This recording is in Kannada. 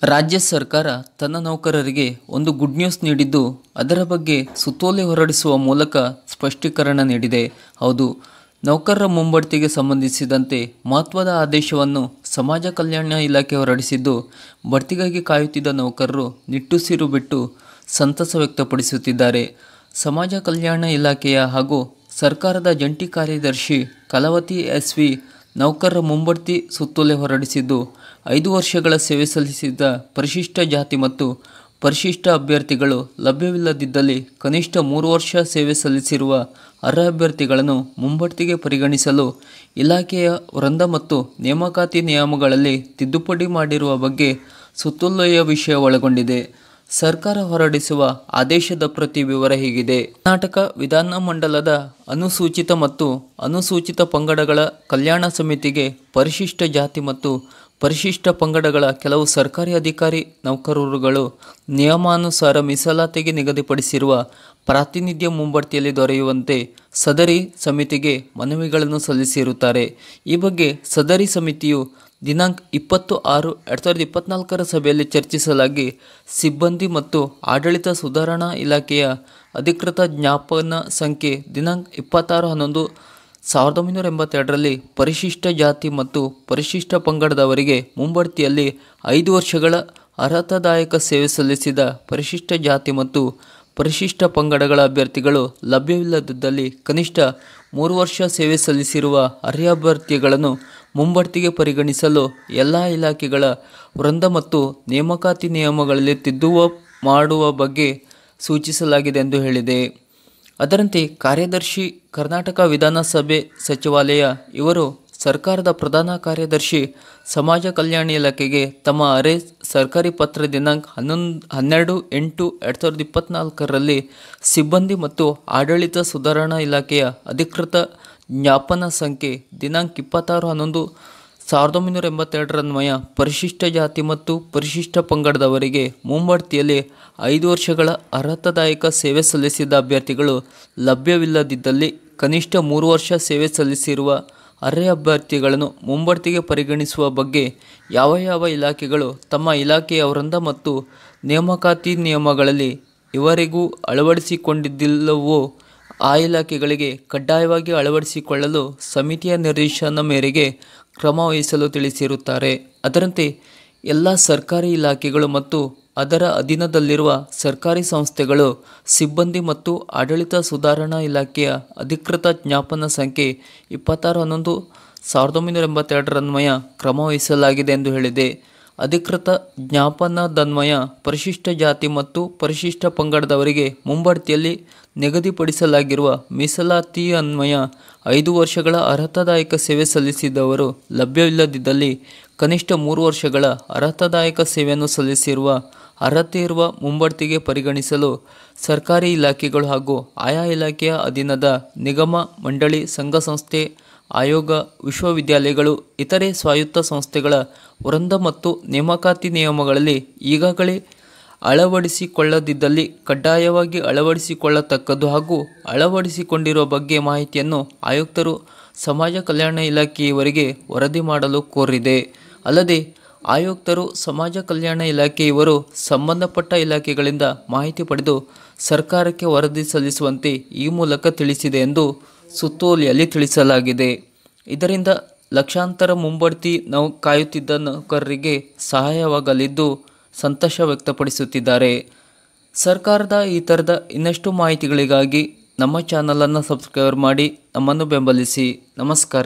ರಾಜ್ಯ ಸರ್ಕಾರ ತನ್ನ ನೌಕರರಿಗೆ ಒಂದು ಗುಡ್ ನ್ಯೂಸ್ ನೀಡಿದ್ದು, ಅದರ ಬಗ್ಗೆ ಸುತ್ತೋಲೆ ಹೊರಡಿಸುವ ಮೂಲಕ ಸ್ಪಷ್ಟೀಕರಣ ನೀಡಿದೆ. ಹೌದು, ನೌಕರರ ಮುಂಬಡ್ತಿಗೆ ಸಂಬಂಧಿಸಿದಂತೆ ಮಹತ್ವದ ಆದೇಶವನ್ನು ಸಮಾಜ ಕಲ್ಯಾಣ ಇಲಾಖೆ ಹೊರಡಿಸಿದ್ದು, ಬಡ್ತಿಗಾಗಿ ಕಾಯುತ್ತಿದ್ದ ನೌಕರರು ನಿಟ್ಟುಸಿರು ಬಿಟ್ಟು ಸಂತಸ ವ್ಯಕ್ತಪಡಿಸುತ್ತಿದ್ದಾರೆ. ಸಮಾಜ ಕಲ್ಯಾಣ ಇಲಾಖೆಯ ಹಾಗೂ ಸರ್ಕಾರದ ಜಂಟಿ ಕಾರ್ಯದರ್ಶಿ ಕಲಾವತಿ ಎಸ್.ವಿ. ನೌಕರರ ಮುಂಬಡ್ತಿ ಸುತ್ತೋಲೆ ಹೊರಡಿಸಿದ್ದು, 5 ವರ್ಷಗಳ ಸೇವೆ ಸಲ್ಲಿಸಿದ ಪರಿಶಿಷ್ಟ ಜಾತಿ ಮತ್ತು ಪರಿಶಿಷ್ಟ ಅಭ್ಯರ್ಥಿಗಳು ಲಭ್ಯವಿಲ್ಲದಿದ್ದಲ್ಲಿ ಕನಿಷ್ಠ 3 ವರ್ಷ ಸೇವೆ ಸಲ್ಲಿಸಿರುವ ಅರ್ಹ ಅಭ್ಯರ್ಥಿಗಳನ್ನು ಮುಂಬಡ್ತಿಗೆ ಪರಿಗಣಿಸಲು ಇಲಾಖೆಯ ವೃಂದ ಮತ್ತು ನೇಮಕಾತಿ ನಿಯಮಗಳಲ್ಲಿ ತಿದ್ದುಪಡಿ ಮಾಡಿರುವ ಬಗ್ಗೆ ಸುತ್ತೋಲೆಯ ವಿಷಯ ಒಳಗೊಂಡಿದೆ. ಸರ್ಕಾರ ಹೊರಡಿಸುವ ಆದೇಶದ ಪ್ರತಿ ವಿವರ ಹೀಗಿದೆ. ಕರ್ನಾಟಕ ವಿಧಾನಮಂಡಲದ ಅನುಸೂಚಿತ ಮತ್ತು ಅನುಸೂಚಿತ ಪಂಗಡಗಳ ಕಲ್ಯಾಣ ಸಮಿತಿಗೆ ಪರಿಶಿಷ್ಟ ಜಾತಿ ಮತ್ತು ಪರಿಶಿಷ್ಟ ಪಂಗಡಗಳ ಕೆಲವು ಸರ್ಕಾರಿ ಅಧಿಕಾರಿ ನೌಕರರುಗಳು ನಿಯಮಾನುಸಾರ ಮೀಸಲಾತಿಗೆ ನಿಗದಿಪಡಿಸಿರುವ ಪ್ರಾತಿನಿಧ್ಯ ಮುಂಬಡ್ತಿಯಲ್ಲಿ ದೊರೆಯುವಂತೆ ಸದರಿ ಸಮಿತಿಗೆ ಮನವಿಗಳನ್ನು ಸಲ್ಲಿಸಿರುತ್ತಾರೆ. ಈ ಬಗ್ಗೆ ಸದರಿ ಸಮಿತಿಯು ದಿನಾಂಕ 20/6/2024 ಸಭೆಯಲ್ಲಿ ಚರ್ಚಿಸಲಾಗಿ ಸಿಬ್ಬಂದಿ ಮತ್ತು ಆಡಳಿತ ಸುಧಾರಣಾ ಇಲಾಖೆಯ ಅಧಿಕೃತ ಜ್ಞಾಪನ ಸಂಖ್ಯೆ ದಿನಾಂಕ 26/11/1982ರಲ್ಲಿ ಪರಿಶಿಷ್ಟ ಜಾತಿ ಮತ್ತು ಪರಿಶಿಷ್ಟ ಪಂಗಡದವರಿಗೆ ಮುಂಬಡ್ತಿಯಲ್ಲಿ 5 ವರ್ಷಗಳ ಅರ್ಹತಾದಾಯಕ ಸೇವೆ ಸಲ್ಲಿಸಿದ ಪರಿಶಿಷ್ಟ ಜಾತಿ ಮತ್ತು ಪರಿಶಿಷ್ಟ ಪಂಗಡಗಳ ಅಭ್ಯರ್ಥಿಗಳು ಲಭ್ಯವಿಲ್ಲದಿದ್ದಲ್ಲಿ ಕನಿಷ್ಠ 3 ವರ್ಷ ಸೇವೆ ಸಲ್ಲಿಸಿರುವ ಅರ್ಹ ಅಭ್ಯರ್ಥಿಗಳನ್ನು ಮುಂಬಡ್ತಿಗೆ ಪರಿಗಣಿಸಲು ಎಲ್ಲ ಇಲಾಖೆಗಳ ವೃಂದ ಮತ್ತು ನೇಮಕಾತಿ ನಿಯಮಗಳಲ್ಲಿ ಮಾಡುವ ಬಗ್ಗೆ ಸೂಚಿಸಲಾಗಿದೆ ಎಂದು ಹೇಳಿದೆ. ಅದರಂತೆ ಕಾರ್ಯದರ್ಶಿ, ಕರ್ನಾಟಕ ವಿಧಾನಸಭೆ ಸಚಿವಾಲಯ ಇವರು ಸರ್ಕಾರದ ಪ್ರಧಾನ ಕಾರ್ಯದರ್ಶಿ, ಸಮಾಜ ಕಲ್ಯಾಣ ಇಲಾಖೆಗೆ ತಮ್ಮ ಅರೆ ಸರ್ಕಾರಿ ಪತ್ರ ದಿನಾಂಕ 12/8/2024ರಲ್ಲಿ ಸಿಬ್ಬಂದಿ ಮತ್ತು ಆಡಳಿತ ಸುಧಾರಣಾ ಇಲಾಖೆಯ ಅಧಿಕೃತ ಜ್ಞಾಪನ ಸಂಖ್ಯೆ ದಿನಾಂಕ 26/11/1982ರನ್ವಯ ಪರಿಶಿಷ್ಟ ಜಾತಿ ಮತ್ತು ಪರಿಶಿಷ್ಟ ಪಂಗಡದವರಿಗೆ ಮುಂಬಡ್ತಿಯಲ್ಲಿ 5 ವರ್ಷಗಳ ಅರ್ಹತಾದಾಯಕ ಸೇವೆ ಸಲ್ಲಿಸಿದ ಅಭ್ಯರ್ಥಿಗಳು ಲಭ್ಯವಿಲ್ಲದಿದ್ದಲ್ಲಿ ಕನಿಷ್ಠ 3 ವರ್ಷ ಸೇವೆ ಸಲ್ಲಿಸಿರುವ ಅರ್ಹ ಅಭ್ಯರ್ಥಿಗಳನ್ನು ಮುಂಬಡ್ತಿಗೆ ಪರಿಗಣಿಸುವ ಬಗ್ಗೆ ಯಾವ ಇಲಾಖೆಗಳು ತಮ್ಮ ಇಲಾಖೆಯ ವೃಂದ ಮತ್ತು ನೇಮಕಾತಿ ನಿಯಮಗಳಲ್ಲಿ ಇವರೆಗೂ ಅಳವಡಿಸಿಕೊಂಡಿದ್ದಿಲ್ಲವೋ ಆ ಇಲಾಖೆಗಳಿಗೆ ಕಡ್ಡಾಯವಾಗಿ ಅಳವಡಿಸಿಕೊಳ್ಳಲು ಸಮಿತಿಯ ನಿರ್ದೇಶನ ಮೇರೆಗೆ ಕ್ರಮ ವಹಿಸಲು ತಿಳಿಸಿರುತ್ತಾರೆ. ಅದರಂತೆ ಎಲ್ಲ ಸರ್ಕಾರಿ ಇಲಾಖೆಗಳು ಮತ್ತು ಅದರ ಅಧೀನದಲ್ಲಿರುವ ಸರ್ಕಾರಿ ಸಂಸ್ಥೆಗಳು ಸಿಬ್ಬಂದಿ ಮತ್ತು ಆಡಳಿತ ಸುಧಾರಣಾ ಇಲಾಖೆಯ ಅಧಿಕೃತ ಜ್ಞಾಪನ ಸಂಖ್ಯೆ 26/11/1982ರನ್ವಯ ಕ್ರಮ ವಹಿಸಲಾಗಿದೆ ಎಂದು ಹೇಳಿದೆ. ಅಧಿಕೃತ ಜ್ಞಾಪನದನ್ವಯ ಪರಿಶಿಷ್ಟ ಜಾತಿ ಮತ್ತು ಪರಿಶಿಷ್ಟ ಪಂಗಡದವರಿಗೆ ಮುಂಬಡ್ತಿಯಲ್ಲಿ ನಿಗದಿಪಡಿಸಲಾಗಿರುವ ಮೀಸಲಾತಿಯನ್ವಯ 5 ವರ್ಷಗಳ ಅರ್ಹತಾದಾಯಕ ಸೇವೆ ಸಲ್ಲಿಸಿದವರು ಲಭ್ಯವಿಲ್ಲದಿದ್ದಲ್ಲಿ ಕನಿಷ್ಠ 3 ವರ್ಷಗಳ ಅರ್ಹತಾದಾಯಕ ಸೇವೆಯನ್ನು ಸಲ್ಲಿಸಿರುವ ಅರ್ಹತೆ ಇರುವ ಮುಂಬಡ್ತಿಗೆ ಪರಿಗಣಿಸಲು ಸರ್ಕಾರಿ ಇಲಾಖೆಗಳು ಹಾಗೂ ಆಯಾ ಇಲಾಖೆಯ ಅಧೀನದ ನಿಗಮ, ಮಂಡಳಿ, ಸಂಘ ಸಂಸ್ಥೆ, ಆಯೋಗ, ವಿಶ್ವವಿದ್ಯಾಲಯಗಳು, ಇತರೆ ಸ್ವಾಯತ್ತ ಸಂಸ್ಥೆಗಳ ವೃಂದ ಮತ್ತು ನೇಮಕಾತಿ ನಿಯಮಗಳಲ್ಲಿ ಈಗಾಗಲೇ ಅಳವಡಿಸಿಕೊಳ್ಳದಿದ್ದಲ್ಲಿ ಕಡ್ಡಾಯವಾಗಿ ಅಳವಡಿಸಿಕೊಳ್ಳತಕ್ಕದ್ದು ಹಾಗೂ ಅಳವಡಿಸಿಕೊಂಡಿರುವ ಬಗ್ಗೆ ಮಾಹಿತಿಯನ್ನು ಆಯುಕ್ತರು ಸಮಾಜ ಕಲ್ಯಾಣ ಇಲಾಖೆಯವರಿಗೆ ವರದಿ ಮಾಡಲು ಕೋರಿದೆ. ಅಲ್ಲದೆ ಆಯುಕ್ತರು ಸಮಾಜ ಕಲ್ಯಾಣ ಇಲಾಖೆಯವರು ಸಂಬಂಧಪಟ್ಟ ಇಲಾಖೆಗಳಿಂದ ಮಾಹಿತಿ ಪಡೆದು ಸರ್ಕಾರಕ್ಕೆ ವರದಿ ಸಲ್ಲಿಸುವಂತೆ ಈ ಮೂಲಕ ತಿಳಿಸಿದೆ ಎಂದು ಸುತ್ತೋಲೆಯಲ್ಲಿ ತಿಳಿಸಲಾಗಿದೆ. ಇದರಿಂದ ಲಕ್ಷಾಂತರ ಮುಂಬಡ್ತಿ ಕಾಯುತ್ತಿದ್ದ ನೌಕರರಿಗೆ ಸಹಾಯವಾಗಲಿದ್ದು ಸಂತೋಷ ವ್ಯಕ್ತಪಡಿಸುತ್ತಿದ್ದಾರೆ. ಸರ್ಕಾರದ ಈ ಥರದ ಇನ್ನಷ್ಟು ಮಾಹಿತಿಗಳಿಗಾಗಿ ನಮ್ಮ ಚಾನಲನ್ನು ಸಬ್ಸ್ಕ್ರೈಬ್ ಮಾಡಿ ನಮ್ಮನ್ನು ಬೆಂಬಲಿಸಿ. ನಮಸ್ಕಾರ.